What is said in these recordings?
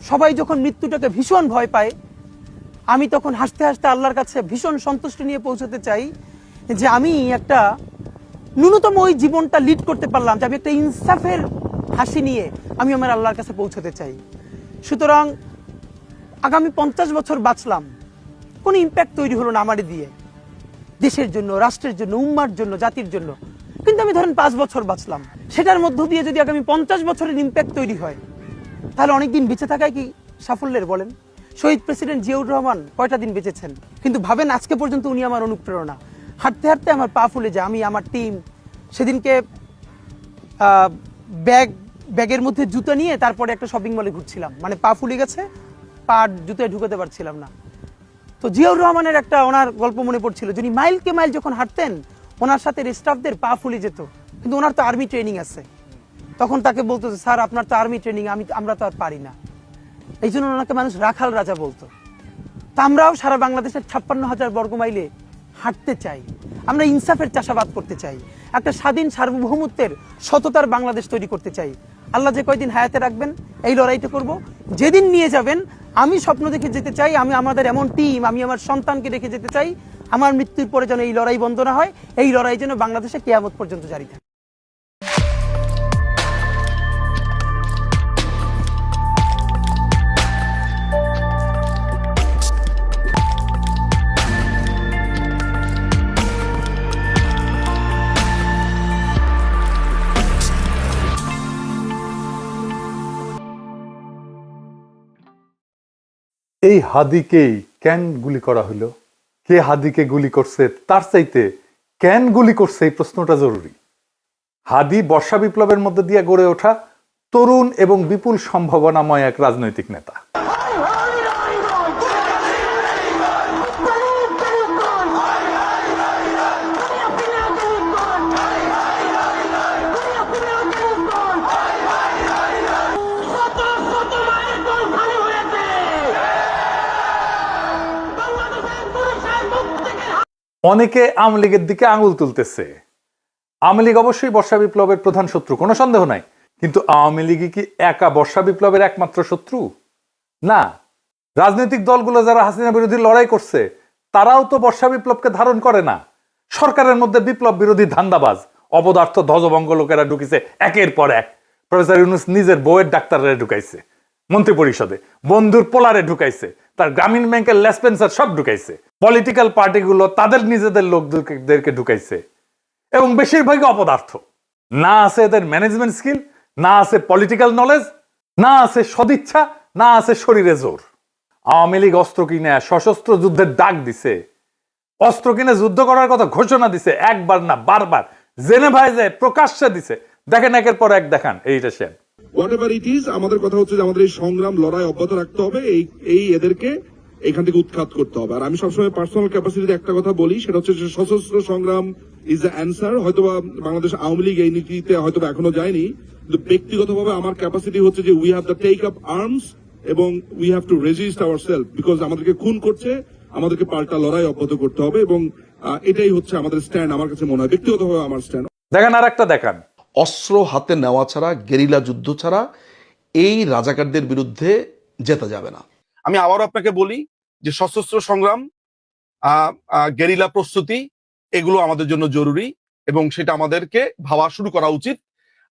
সবাই যখন মৃত্যুটাকে ভীষণ ভয় পায়, আমি তখন হাসতে হাসতে আল্লাহর কাছে ভীষণ সন্তুষ্টি নিয়ে পৌঁছতে চাই যে আমি একটা ন্যূনতম ওই জীবনটা লিড করতে পারলাম, যে আমি একটা ইনসাফের হাসি নিয়ে আমি আমার আল্লাহর কাছে পৌঁছতে চাই। সুতরাং আগামী 50 বছর বাঁচলাম, কোনো ইম্প্যাক্ট তৈরি হলো না আমারে দিয়ে, দেশের জন্য, রাষ্ট্রের জন্য, উম্মার জন্য, জাতির জন্য। কিন্তু আমি ধরেন 5 বছর বাঁচলাম, সেটার মধ্য দিয়ে যদি আগামী 50 বছরের ইম্প্যাক্ট তৈরি হয়, তাহলে অনেকদিন বেঁচে থাকায় কি সাফল্যের বলেন? শহীদ প্রেসিডেন্ট জিয়াউর রহমান কয়টা দিন বেঁচেছেন, কিন্তু ভাবেন আজকে পর্যন্ত উনি আমার অনুপ্রেরণা। হাঁটতে হাঁটতে আমার পা ফুলে যায়। আমি, আমার টিম সেদিনকে ব্যাগের মধ্যে জুতো নিয়ে তারপরে একটা শপিং মলে ঘুরছিলাম, মানে পা ফুলে গেছে, পা জুতোয় ঢুকাতে পারছিলাম না। তো জিয়াউর রহমানের একটা ওনার গল্প মনে পড়ছিল, যিনি মাইলকে মাইল যখন হাঁটতেন ওনার সাথে স্টাফদের পা ফুলে যেত, কিন্তু ওনার তো আর্মি ট্রেনিং আছে। তখন তাকে বলতো যে স্যার আপনার তো আর্মি ট্রেনিং, আমরা তো আর পারি না। এই জন্য ওনাকে মানুষ রাখাল রাজা বলতো। তা আমরাও সারা বাংলাদেশের 56,000 বর্গ মাইলে হাঁটতে চাই। আমরা ইনসাফের চাষাবাদ করতে চাই, একটা স্বাধীন সার্বভৌমত্বের সততার বাংলাদেশ তৈরি করতে চাই। আল্লাহ যে কয়দিন হায়াতে রাখবেন এই লড়াইটা করব। যেদিন নিয়ে যাবেন আমি স্বপ্ন দেখে যেতে চাই, আমি আমাদের এমন টিম, আমি আমার সন্তানকে রেখে যেতে চাই, আমার মৃত্যুর পরে যেন এই লড়াই বন্ধ না হয়, এই লড়াই যেন বাংলাদেশে কিয়ামত পর্যন্ত জারি থাকে। এই হাদিকেই কেন গুলি করা হলো, কে হাদিকে গুলি করছে, তার চাইতে কেন গুলি করছে এই প্রশ্নটা জরুরি। হাদি বর্ষা বিপ্লবের মধ্যে দিয়ে গড়ে ওঠা তরুণ এবং বিপুল সম্ভাবনাময় এক রাজনৈতিক নেতা। অনেকে আওয়ামী লীগের দিকে আঙুল তুলতেছে। আওয়ামী লীগ অবশ্যই বর্ষা বিপ্লবের প্রধান শত্রু, কোনো সন্দেহ নাই, কিন্তু আওয়ামী লীগই কি একা বর্ষা বিপ্লবের একমাত্র শত্রু? না, রাজনৈতিক দলগুলো যারা হাসিনা বিরোধী লড়াই করছে তারাও তো বর্ষা বিপ্লবকে ধারণ করে না। সরকারের মধ্যে বিপ্লব বিরোধী ধান্দাবাজ অপদার্থ ধ্বজভঙ্গ লোকেরা ঢুকিছে একের পর এক। প্রফেসর ইউনূস নিজের বউয়ের ডাক্তাররা ঢুকাইছে মন্ত্রী পরিষদে, বন্ধুর পোলারে ঢুকাইছে, তার গ্রামীণ ব্যাংকের লেসপেন্সার সব ঢুকাইছে, পলিটিক্যাল পার্টিগুলো তাদের নিজেদের লোকদেরকে ঢুকাইছে, এবং বেশিরভাগই অপদার্থ। না আছে এদের ম্যানেজমেন্ট স্কিল, না আছে পলিটিক্যাল নলেজ, না আছে সদিচ্ছা, না আছে শরীরে জোর। আওয়ামী লীগ অস্ত্র কিনে সশস্ত্র যুদ্ধের ডাক দিছে, অস্ত্র কিনে যুদ্ধ করার কথা ঘোষণা দিছে, একবার না বারবার জেনেভায় যায় প্রকাশ্যে দিছে। দেখেন একের পর এক দেখান এইটা শেন। হোয়াটএভার ইট ইজ, আমাদের কথা হচ্ছে যে আমাদের এই সংগ্রাম লড়াই অব্যাহত রাখতে হবে, এই এদেরকে এখান থেকে উৎখাত করতে হবে। আর আমি সবসময় পার্সোনাল ক্যাপাসিটিতে একটা কথা বলি, সেটা হচ্ছে যে সশস্ত্র সংগ্রাম ইজ দ্য অ্যান্সার। হয়তোবা বাংলাদেশ আওয়ামী লীগ এই নীতিতে হয়তো এখনো যায়নি, কিন্তু ব্যক্তিগতভাবে আমার ক্যাপাসিটি হচ্ছে যে we have the take up arms এবং we have to resist our self, because আমাদেরকে খুন করছে, আমাদেরকে পাল্টা লড়াই অব্যাহত করতে হবে, এবং এটাই হচ্ছে আমাদের স্ট্যান্ড। আমার কাছে মনে হয় ব্যক্তিগতভাবে আমার স্ট্যান্ড। দেখেন আর একটা দেখান, অস্ত্র হাতে নেওয়া ছাড়া, গেরিলা যুদ্ধ ছাড়া এই রাজাকারদের বিরুদ্ধে জেতা যাবে না। আমি আবারও আপনাকে বলি যে সশস্ত্র সংগ্রাম, গেরিলা প্রস্তুতি, এগুলো আমাদের জন্য জরুরি এবং সেটা আমাদেরকে ভাবা শুরু করা উচিত।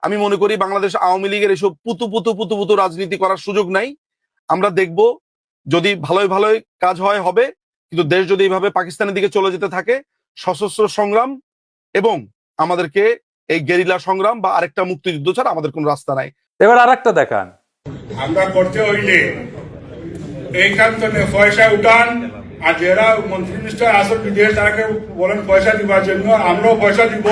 আমি মনে করি বাংলাদেশ আওয়ামী লীগের এসব পুতু রাজনীতি করার সুযোগ নাই। আমরা দেখব যদি ভালোই ভালোই কাজ হয় হবে, কিন্তু দেশ যদি এইভাবে পাকিস্তানের দিকে চলে যেতে থাকে, সশস্ত্র সংগ্রাম এবং আমাদেরকে এই গেরিলা সংগ্রাম বা আরেকটা মুক্তিযুদ্ধ ছাড়া আমাদের কোন রাস্তা নাই। এবার আর একটা দেখান, আমরা করতে হইলে এইখানে পয়সা উঠান, আর যারা মন্ত্রী মিনিস্টার আসল বিদেশ তাকে বলেন পয়সা দিবার জন্য, আমরাও পয়সা দিব,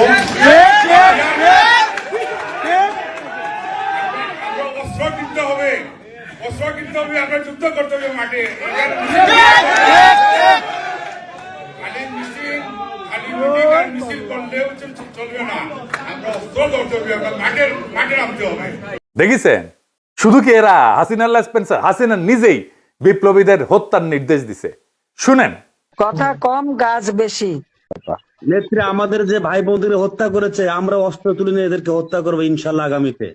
অস্ত্র কিনতে হবে, আমরা যুদ্ধ করতে হবে মাঠে। মিছিল করলেও চলবে না, আমরা অস্ত্র করতে হবে, আমরা মাঠে নামতে হবে। দেখেছেন? শুধু কি এরা হাসিনা লেসপেন্সার, হাসিনা নিজেই বিপ্লবীদের হত্যার নির্দেশ দিছে। শুনেন, কথা কম গাছ বেশি। নেত্রী আমাদের যে ভাই বোনদের হত্যা করেছে, আমরা অস্ত্র তুলে নিয়ে এদেরকে হত্যা করবো ইনশাল্লাহ আগামীতে।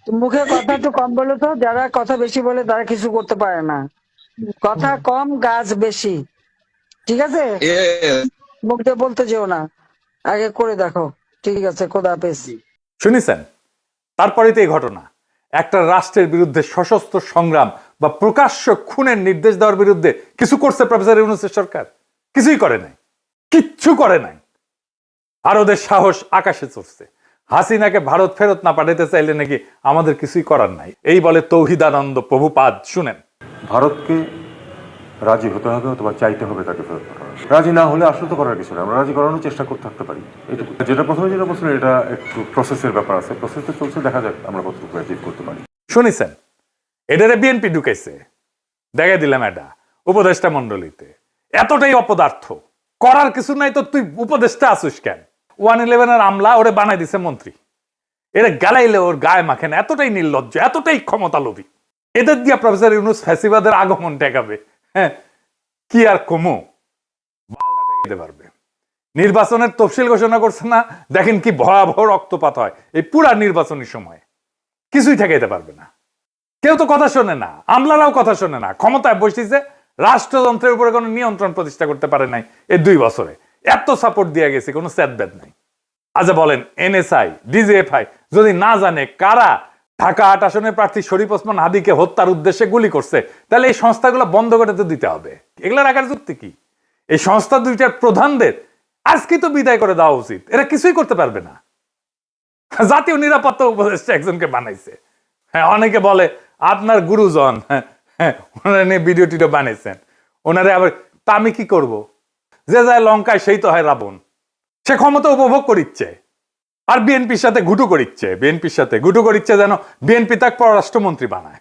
মুখে কথা একটু কম বলো তো, যারা কথা বেশি বলে তারা কিছু করতে পারে না। কথা কম গাছ বেশি, ঠিক আছে? মুখ দিয়ে বলতে যেও না, আগে করে দেখো। ঠিক আছে, খোদা হাফেজ। শুনেছেন? তারপরেই তো এই ঘটনা। একটা রাষ্ট্রের বিরুদ্ধে সশস্ত্র সংগ্রাম বা প্রকাশ্য খুনের নির্দেশ দেওয়ার বিরুদ্ধে কিছু করছে প্রফেসর ইউনূসের সরকার? কিছুই করে নাই, কিচ্ছু করে নাই। আর ওদের সাহস আকাশে চড়ছে। হাসিনাকে ভারত ফেরত না পাঠাতে চাইলে নাকি আমাদের কিছুই করার নাই, এই বলে তৌহিদানন্দ প্রভুপাদ। শুনেন, ভারতকে রাজি হতে হবে অথবা চাইতে হবে তাকে ফেরত পাঠানো। রাজি না হলে আসলে তো করার কিছু নেই, আমরা রাজি করানোর চেষ্টা করতে থাকতে পারি, এটুকু। যেটা প্রথমে যেটা বলছিলেন, এটা একটু প্রসেসের ব্যাপার আছে, প্রসেসে চলছে, দেখা যাক আমরা কতটুকু অ্যাচিভ করতে পারি। শুনেছেন? এটারে বিএনপি ঢুকাইছে, দেখে দিলাম এটা উপদেষ্টা মন্ডলীতে। এতটাই অপদার্থ, করার কিছু নাই তো তুই উপদেষ্টা আসুস কেন? 111 আমলা ওরে বানাই দিছে মন্ত্রী। এরা গালাইলে ওর গায়ে মাখে না, এতটাই নির্লজ্জ, এতটাই ক্ষমতা লোভী। এদের দিয়া প্রফেসর ইউনূস ফ্যাসিবাদের আগমন ঠেকাবে। হ্যাঁ, কি আর কমো, বালটা ঠেকাইতে পারবে। নির্বাচনের তফসিল ঘোষণা করছে না, দেখেন কি ভয়াবহ রক্তপাত হয় এই পুরা নির্বাচনের সময়। কিছুই ঠেকাইতে পারবে না। কেউ তো কথা শোনে না, আমলারাও কথা শোনে না। ক্ষমতায় বসেছে, রাষ্ট্রযন্ত্রের উপরে কোনো নিয়ন্ত্রণ প্রতিষ্ঠা করতে পারে নাই এই 2 বছরে। এত সাপোর্ট দিয়ে গেছে, কোনো স্যাদব্যাদ নাই। আচ্ছা বলেন, এনএসআই, ডিজিএফআই যদি না জানে কারা ঢাকা 8 আসনের প্রার্থী শরীফ ওসমান হাদিকে হত্যার উদ্দেশ্যে গুলি করছে, তাহলে এই সংস্থাগুলো বন্ধ করে তো দিতে হবে। এগুলো রাখার যুক্তি কি? এই সংস্থা দুইটার প্রধানদের আজকে তো বিদায় করে দেওয়া উচিত। এরা কিছুই করতে পারবে না। জাতীয় নিরাপত্তা উপদেষ্টা একজনকে বানাইছে। হ্যাঁ, অনেকে বলে আপনার গুরুজন, হ্যাঁ, ওনারা নিয়ে ভিডিও টিডিও বানিয়েছেন। ওনারে আবার তা আমি কি করব? যে যায় লঙ্কায় সেই তো হয় রাবণ। সে ক্ষমতা উপভোগ করিচ্ছে আর বিএনপির সাথে ঘুটু করিচ্ছে, যেন বিএনপি তাকে পররাষ্ট্রমন্ত্রী বানায়।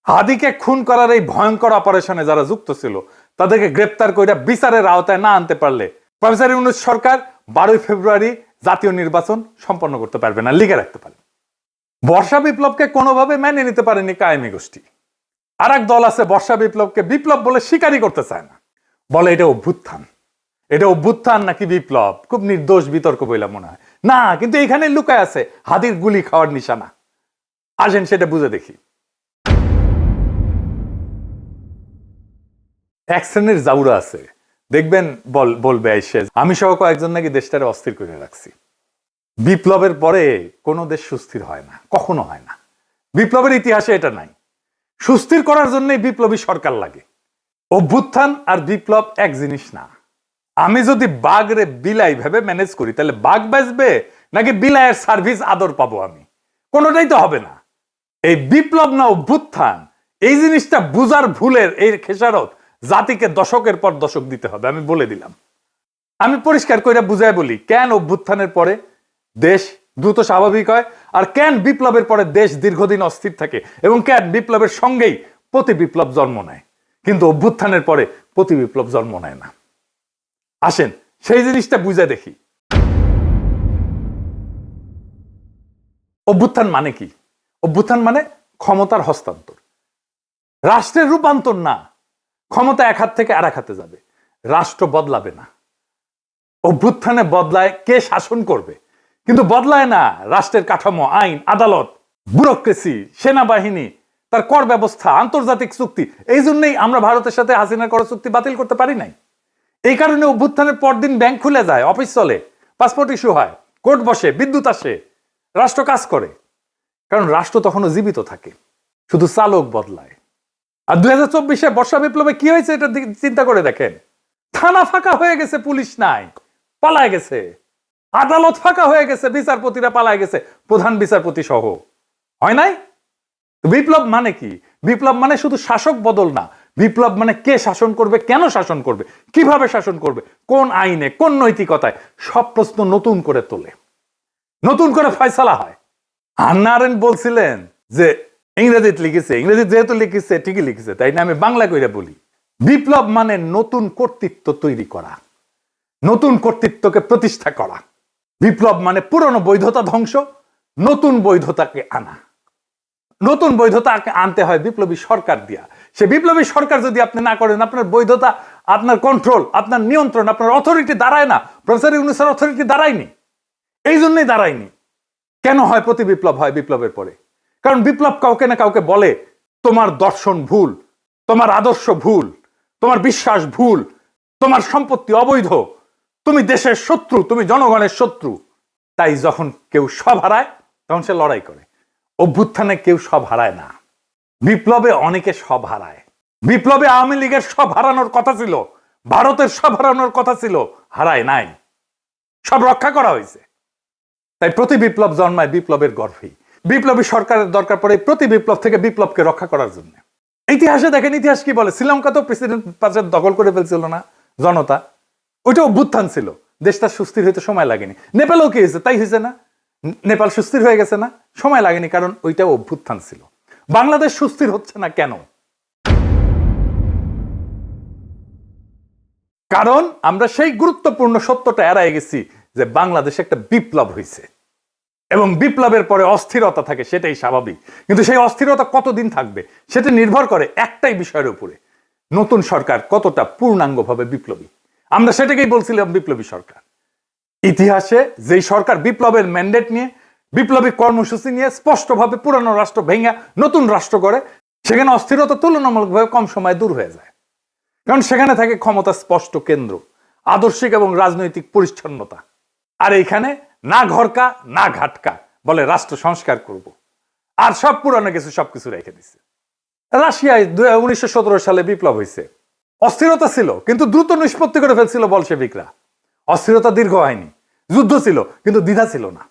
হাদিকে খুন করার এই ভয়ঙ্কর অপারেশনে যারা যুক্ত ছিল তাদেরকে গ্রেপ্তার করে বিচারের আওতায় না আনতে পারলে প্রফেসর ইউনূস সরকার 12 ফেব্রুয়ারি জাতীয় নির্বাচন সম্পন্ন করতে পারবে না, লিখে রাখতে পারে। বর্ষা বিপ্লবকে কোনোভাবে মেনে নিতে পারেনি কায়েমি গোষ্ঠী। আর এক দল আছে বর্ষা বিপ্লবকে বিপ্লব বলে স্বীকারই করতে চায় না, বলে এটা অভ্যুত্থান। এটা অভ্যুত্থান নাকি বিপ্লব খুব নির্দোষ বিতর্ক বইলা মনে হয় না, কিন্তু এখানে লুকায় আছে হাদির গুলি খাওয়ার নিশানা। আসেন সেটা বুঝে দেখি। এক শ্রেণীর জাউরা আছে, দেখবেন বলবে আইসে আমি সহ কয়েকজন নাকি দেশটারে অস্থির করে রাখছি। বিপ্লবের পরে কোনো দেশ সুস্থির হয় না, কখনো হয় না। বিপ্লবের ইতিহাসে এটা নাই। সুস্থির করার জন্যই বিপ্লবী সরকার লাগে। অভ্যুত্থান আর বিপ্লব এক জিনিস না। আমি যদি বাঘরে বিলাই ভেবে ম্যানেজ করি তাহলে বাঘ বাঁচবে নাকি বিলাইয়ের সার্ভিস আদর পাবো আমি? কোনোটাই তো হবে না। এই বিপ্লব না অভ্যুত্থান, এই জিনিসটা বুঝার ভুলের এই খেসারত জাতিকে দশকের পর দশক দিতে হবে। আমি বলে দিলাম, আমি পরিষ্কার করে বুঝাই বলি কেন অভ্যুত্থানের পরে দেশ দ্রুত স্বাভাবিক হয় আর কেন বিপ্লবের পরে দেশ দীর্ঘদিন অস্থির থাকে এবং কেন বিপ্লবের সঙ্গেই প্রতি বিপ্লব জন্ম নেয় কিন্তু অভ্যুত্থানের পরে প্রতি বিপ্লব জন্ম নেয় না। আসেন সেই জিনিসটা বুঝে দেখি। অভ্যুত্থান মানে কি? অভ্যুত্থান মানে ক্ষমতার হস্তান্তর, রাষ্ট্রের রূপান্তর না। ক্ষমতা এক হাত থেকে আর এক হাতে যাবে, রাষ্ট্র বদলাবে না। অভ্যুত্থানে বদলায় কে শাসন করবে, কিন্তু বদলায় না রাষ্ট্রের কাঠামো, আইন, আদালত, ব্যুরোক্রেসি, সেনাবাহিনী, তার কর ব্যবস্থা, আন্তর্জাতিক চুক্তি। এই জন্যই আমরা ভারতের সাথে হাসিনার কর চুক্তি বাতিল করতে পারি নাই। এই কারণে অভ্যুত্থানের পরদিন ব্যাংক খুলে যায়, অফিস চলে, পাসপোর্ট ইস্যু হয়, কোর্ট বসে, বিদ্যুৎ আসে, রাষ্ট্র কাজ করে। কারণ রাষ্ট্র তখনও জীবিত থাকে, শুধু চালক বদলায়। আর 2024 বর্ষা বিপ্লবে কি হয়েছে এটা চিন্তা করে দেখেন। থানা ফাঁকা হয়ে গেছে, পুলিশ নাই, পালায় গেছে। আদালত ফাঁকা হয়ে গেছে, বিচারপতিরা পালায় গেছে, প্রধান বিচারপতি সহ। হয় নাই? বিপ্লব মানে কি? বিপ্লব মানে শুধু শাসক বদল না। বিপ্লব মানে কে শাসন করবে, কেন শাসন করবে, কিভাবে শাসন করবে, কোন আইনে, কোন নৈতিকতায়, সব প্রশ্ন নতুন করে তোলে, নতুন করে ফয়সালা হয়। হান্না আরেন্ট বলছিলেন যে ইংরেজিতে লিখেছে, ইংরেজি যেহেতু লিখেছে ঠিকই লিখেছে, তাই না আমি বাংলা কইরা বলি। বিপ্লব মানে নতুন কর্তৃত্ব তৈরি করা, নতুন কর্তৃত্বকে প্রতিষ্ঠা করা। বিপ্লব মানে পুরনো বৈধতা ধ্বংস, নতুন বৈধতাকে আনা। নতুন বৈধতা আনতে হয় বিপ্লবী সরকার দিয়া। সে বিপ্লবী সরকার যদি আপনি না করেন, আপনার বৈধতা, আপনার কন্ট্রোল, আপনার নিয়ন্ত্রণ, আপনার অথরিটি দাঁড়ায় না। প্রফেসর ইউনূসের অথরিটি দাঁড়ায়নি, এই জন্যই দাঁড়ায়নি। কেন হয় প্রতি বিপ্লব হয় বিপ্লবের পরে? কারণ বিপ্লব কাউকে না কাউকে বলে তোমার দর্শন ভুল, তোমার আদর্শ ভুল, তোমার বিশ্বাস ভুল, তোমার সম্পত্তি অবৈধ, তুমি দেশের শত্রু, তুমি জনগণের শত্রু। তাই যখন কেউ সব হারায় তখন সে লড়াই করে। অভ্যুত্থানে কেউ সব হারায় না, বিপ্লবে অনেকে সব হারায়। বিপ্লবে আওয়ামী লীগের সব হারানোর কথা ছিল, ভারতের সব হারানোর কথা ছিল, হারায় নাই, সব রক্ষা করা হয়েছে। তাই প্রতি বিপ্লব জন্মায় বিপ্লবের গর্ভেই। বিপ্লবী সরকারের দরকার পড়ে প্রতি বিপ্লব থেকে বিপ্লবকে রক্ষা করার জন্য। ইতিহাসে দেখেন, ইতিহাস কি বলে, শ্রীলঙ্কা তো প্রেসিডেন্ট পাশে দখল করে ফেলছিল না জনতা, ওইটা অভ্যুত্থান ছিল, দেশটা সুস্থির হইতে সময় লাগেনি। নেপালও কি হয়েছে, তাই হয়েছে না, নেপাল সুস্থির হয়ে গেছে না, সময় লাগেনি, কারণ ওইটাও অভ্যুত্থান ছিল। বাংলাদেশ সুস্থির হচ্ছে না কেন? কারণ আমরা সেই গুরুত্বপূর্ণ সত্যটা এড়াই গেছি যে বাংলাদেশে একটা বিপ্লব হয়েছে এবং বিপ্লবের পরে অস্থিরতা থাকে, সেটাই স্বাভাবিক। কিন্তু সেই অস্থিরতা কতদিন থাকবে সেটা নির্ভর করে একটাই বিষয়ের উপরে, নতুন সরকার কতটা পূর্ণাঙ্গভাবে বিপ্লবী। আমরা সেটাকেই বলছিলাম বিপ্লবী সরকার। ইতিহাসে যেই সরকার বিপ্লবের ম্যান্ডেট নিয়ে, বিপ্লবী কর্মসূচি নিয়ে স্পষ্টভাবে পুরানো রাষ্ট্র ভেঙে নতুন রাষ্ট্র করে, সেখানে অস্থিরতা তুলনামূলকভাবে কম সময় দূর হয়ে যায়। কারণ সেখানে থাকে ক্ষমতা স্পষ্ট কেন্দ্র, আদর্শিক এবং রাজনৈতিক পরিচ্ছন্নতা। আর এইখানে না ঘরকা না ঘাটকা, বলে রাষ্ট্র সংস্কার করব, আর সব পুরানো কিছু সবকিছু রেখে দিচ্ছে। রাশিয়ায় 1917 সালে বিপ্লব হয়েছে, অস্থিরতা ছিল কিন্তু দ্রুত নিষ্পত্তি করে ফেলছিল বলশেভিকরা। অস্থিরতা দীর্ঘ হয়নি, যুদ্ধ ছিল কিন্তু দ্বিধা ছিল না।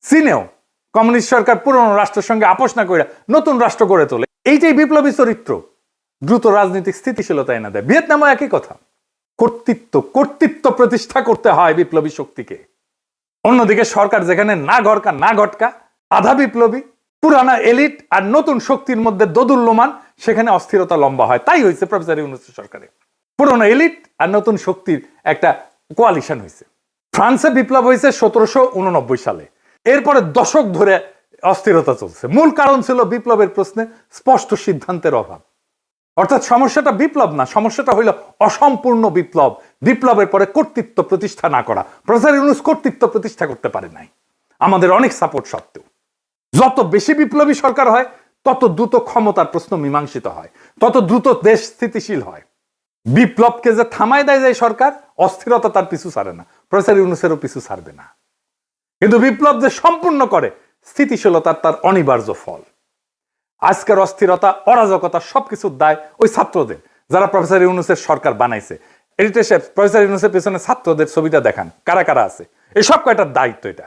চীনেও কমিউনিস্ট সরকার পুরনো রাষ্ট্রের সঙ্গে আপোষ না করে নতুন রাষ্ট্র গড়ে তোলে। এইটাই বিপ্লবী চরিত্র, দ্রুত রাজনৈতিক স্থিতিশীলতা এনে দেয়। ভিয়েতনামও একই কথা। কর্তৃত্ব প্রতিষ্ঠা করতে হয় বিপ্লবী শক্তিকে। অন্যদিকে সরকার যেখানে না ঘরকা না ঘটকা, আধা বিপ্লবী, পুরানা এলিট আর নতুন শক্তির মধ্যে দোদুল্যমান, সেখানে অস্থিরতা লম্বা হয়। তাই হয়েছে প্রফেসর ইউনূসের সরকারে, পুরনো এলিট আর নতুন শক্তির একটা কোয়ালিশন হয়েছে। ফ্রান্সে বিপ্লব হয়েছে 1789 সালে। এরপরে দশক ধরে অস্থিরতা চলছে। মূল কারণ ছিল বিপ্লবের প্রশ্নে স্পষ্ট সিদ্ধান্তের অভাব। অর্থাৎ সমস্যাটা বিপ্লব না, সমস্যাটা হইল অসম্পূর্ণ বিপ্লব, বিপ্লবের পরে কর্তৃত্ব প্রতিষ্ঠা না করা। প্রফেসর ইউনূস কর্তৃত্ব প্রতিষ্ঠা করতে পারে নাই, আমাদের অনেক সাপোর্ট সত্ত্বেও। যত বেশি বিপ্লবী সরকার হয় তত দ্রুত ক্ষমতার প্রশ্ন মীমাংসিত হয়, তত দ্রুত দেশ স্থিতিশীল হয়। বিপ্লবকে যে থামায় দেয় যায় সরকার, অস্থিরতা তার পিছু ছাড়ে না, প্রফেসর ইউনূসেরও পিছু ছাড়বে না। কিন্তু বিপ্লব যে সম্পূর্ণ করে, স্থিতিশীলতার তার অনিবার্য ফল। আজকের অস্থিরতা, অরাজকতা সবকিছুর দায় ওই ছাত্রদের, যারা প্রফেসর ইউনূসের সরকার বানাইছে। এডিটর সাহেব, প্রফেসর ইউনূসের পেছনে ছাত্রদের ছবিটা দেখান, কারা কারা আছে। এই সব কয়টার দায়িত্ব এটা,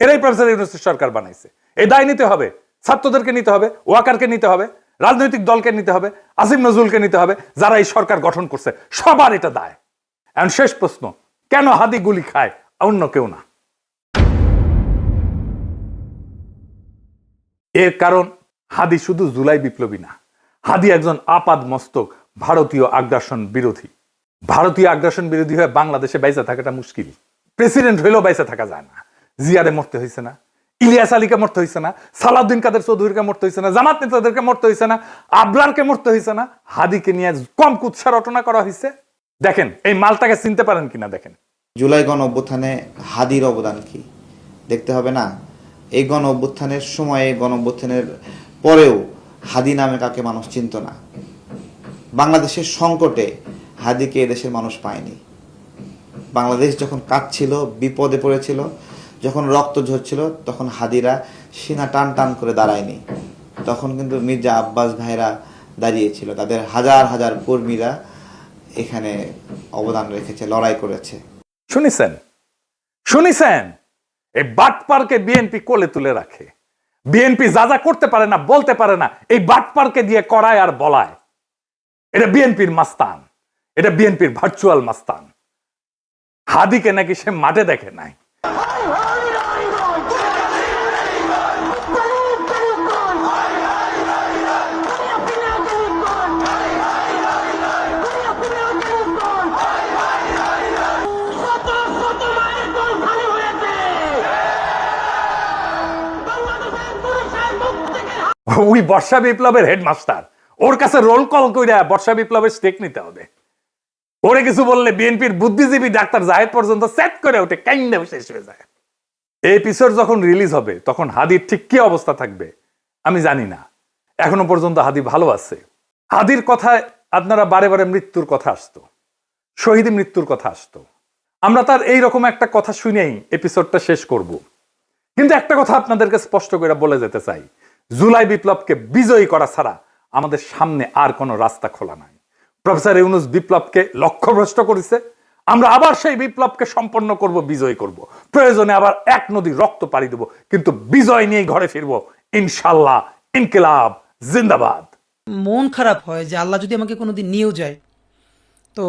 এরাই প্রফেসর ইউনূসের সরকার বানাইছে। এই দায় নিতে হবে, ছাত্রদেরকে নিতে হবে, ওয়াকারকে নিতে হবে, রাজনৈতিক দলকে নিতে হবে, আসিফ নজরুলকে নিতে হবে, যারা এই সরকার গঠন করছে, সবার এটা দায়। এখন শেষ প্রশ্ন, কেন হাদি গুলি খায়, অন্য কেউ না? এর কারণ হাদি শুধু জুলাই বিপ্লবী না, হাদি একজন আপাদ মস্তক ভারতীয় আগ্রাসন বিরোধী। ভারতীয় আগ্রাসন বিরোধী হয়ে বাংলাদেশে বাইসা থাকাটা মুশকিল। প্রেসিডেন্ট হইলেও বাইসা থাকা যায় না। জিয়ারে মরতে হয়েছে না, ইলিয়াস আলীকে মরতে হয়েছে না, সালাউদ্দিন কাদের চৌধুরীকে মরতে হয়েছে না, জামাত নেতাদেরকে মরতে হয়েছে না, আবরারকে মরতে হয়েছে না, হাদিকে নিয়ে কম কুৎসা রটনা করা হয়েছে। দেখেন এই মালটাকে চিনতে পারেন কিনা দেখেন। জুলাই গণ অভ্যুত্থানে হাদির অবদান কি দেখতে হবে না? এই গণ অভ্যুত্থানের সময়ে, গণ অভ্যুত্থানের পরেও হাদি নামে কাকে মানুষ চিনত না। বাংলাদেশের সংকটে হাদিকে এদেশের মানুষ পায়নি। বাংলাদেশ যখন কাঁদছিল, বিপদে পড়েছিল, যখন রক্ত ঝরছিল, তখন হাদিরা সিনা টান টান করে দাঁড়ায়নি। তখন কিন্তু মির্জা আব্বাস ভাইরা দাঁড়িয়েছিল, তাদের হাজার হাজার কর্মীরা এখানে অবদান রেখেছে, লড়াই করেছে। শুনিছেন এই বাটপারকে বিএনপি কোলে তুলে রাখে। বিএনপি যা যা করতে পারে না, বলতে পারে না, এই বাটপারকে দিয়ে করায় আর বলায়। এটা বিএনপির মাস্তান, এটা বিএনপির ভার্চুয়াল মাস্তান। হাদিকে নাকি সে মাঠে দেখে নাই। ওই বর্ষা বিপ্লবের হেডমাস্টার, ওর কাছে রোল কল কইরা বর্ষা বিপ্লবের স্টেক নিতে হবে। ওরে কিছু বললে বিএনপির বুদ্ধিজীবী ডাক্তার জাহেদ পর্যন্ত সেট করে ওঠে, কাইন্ডে শেষ হয়ে যায়। এই এপিসোড যখন রিলিজ হবে তখন হাদির ঠিক কি অবস্থা থাকবে আমি জানি না। এখনো পর্যন্ত হাদি ভালো আছে। হাদির কথায় আপনারা বারে বারে মৃত্যুর কথা আসতো, শহীদ মৃত্যুর কথা আসতো। আমরা তার এইরকম একটা কথা শুনেই এপিসোডটা শেষ করব। কিন্তু একটা কথা আপনাদেরকে স্পষ্ট করে বলে যেতে চাই, জুলাই বিপ্লবকে বিজয়ী করা ছাড়া আমাদের সামনে আর কোনো রাস্তা খোলা নাই। প্রফেসর ইউনূস বিপ্লবকে লক্ষ্যভ্রষ্ট করেছে। আমরা আবার সেই বিপ্লবকে সম্পন্ন করব, বিজয় করব। প্রয়োজনে আবার এক নদী রক্ত পাড়ি দেব, কিন্তু বিজয় নিয়ে ঘরে ফিরবো ইনশাল্লাহ। ইনকিলাব জিন্দাবাদ। মন খারাপ হয় যে আল্লাহ যদি আমাকে কোনোদিন নিয়েও যায়, তো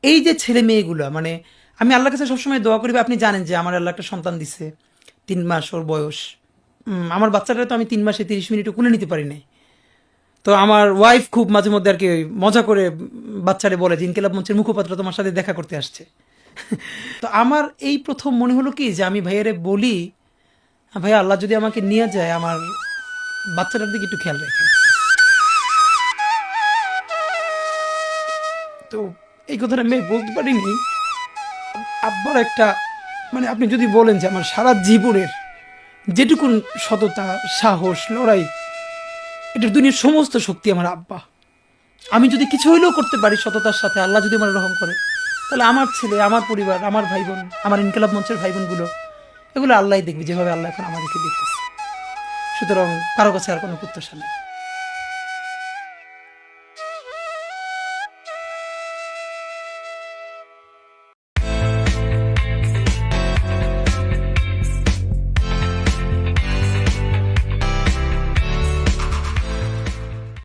এই যে ছেলে মেয়েগুলো, মানে আমি আল্লাহর কাছে সবসময় দোয়া করি, আপনি জানেন যে আমার আল্লাহ একটা সন্তান দিছে, 3 মাস ওর বয়স। আমার বাচ্চাটা তো আমি 3 মাসে 30 মিনিটও কোলে নিতে পারি নাই। তো আমার ওয়াইফ খুব মাঝে মধ্যে আর কি মজা করে বাচ্চারে বলে যে ইনকিলাব মঞ্চের মুখপাত্র তোমার সাথে দেখা করতে আসছে। তো আমার এই প্রথম মনে হলো কি যে আমি ভাইয়ারে বলি, ভাইয়া আল্লাহ যদি আমাকে নিয়ে যায়, আমার বাচ্চাটার দিকে একটু খেয়াল রাখেন। তো এই কথাটা আমি বলতে পারিনি। আব্বার একটা, মানে আপনি যদি বলেন যে আমার সারা জীবনের যেটুকুন সততা, সাহস, লড়াই, এটার দুনিয়ার সমস্ত শক্তি আমার আব্বা। আমি যদি কিছু হইলেও করতে পারি সততার সাথে, আল্লাহ যদি আমার রহম করে, তাহলে আমার ছেলে, আমার পরিবার, আমার ভাই বোন, আমার ইনকিলাব মঞ্চের ভাই বোনগুলো, এগুলো আল্লাহ দেখবে যেভাবে আল্লাহ এখন আমাদেরকে দেখতেছে। সুতরাং কারো কাছে আর কোনো প্রত্যাশা নেই।